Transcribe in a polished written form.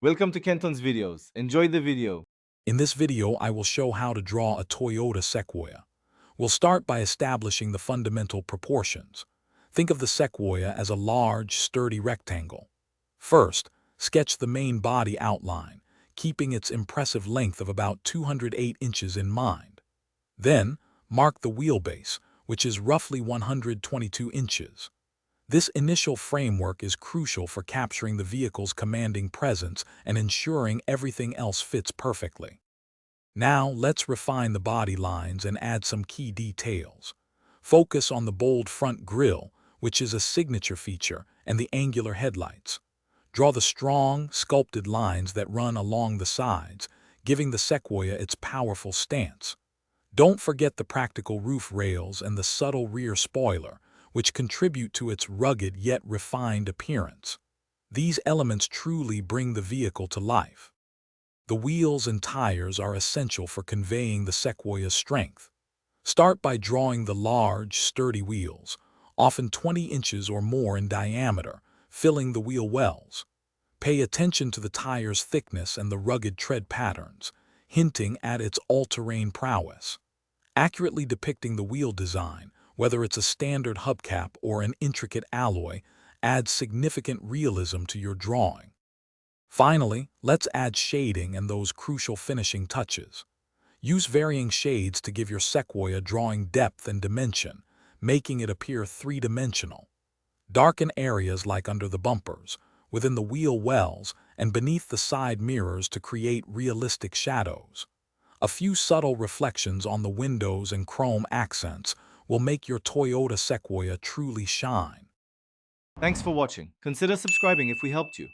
Welcome to Kenton's videos. Enjoy the video. In this video, I will show how to draw a Toyota Sequoia. We'll start by establishing the fundamental proportions. Think of the Sequoia as a large, sturdy rectangle. First, sketch the main body outline, keeping its impressive length of about 208 inches in mind. Then, mark the wheelbase, which is roughly 122 inches. This initial framework is crucial for capturing the vehicle's commanding presence and ensuring everything else fits perfectly. Now, let's refine the body lines and add some key details. Focus on the bold front grille, which is a signature feature, and the angular headlights. Draw the strong, sculpted lines that run along the sides, giving the Sequoia its powerful stance. Don't forget the practical roof rails and the subtle rear spoiler, which contribute to its rugged yet refined appearance. These elements truly bring the vehicle to life. The wheels and tires are essential for conveying the Sequoia's strength. Start by drawing the large, sturdy wheels, often 20 inches or more in diameter, filling the wheel wells. Pay attention to the tire's thickness and the rugged tread patterns, hinting at its all-terrain prowess. Accurately depicting the wheel design, whether it's a standard hubcap or an intricate alloy, adds significant realism to your drawing. Finally, let's add shading and those crucial finishing touches. Use varying shades to give your Sequoia drawing depth and dimension, making it appear three-dimensional. Darken areas like under the bumpers, within the wheel wells, and beneath the side mirrors to create realistic shadows. A few subtle reflections on the windows and chrome accents will make your Toyota Sequoia truly shine. Thanks for watching. Consider subscribing if we helped you.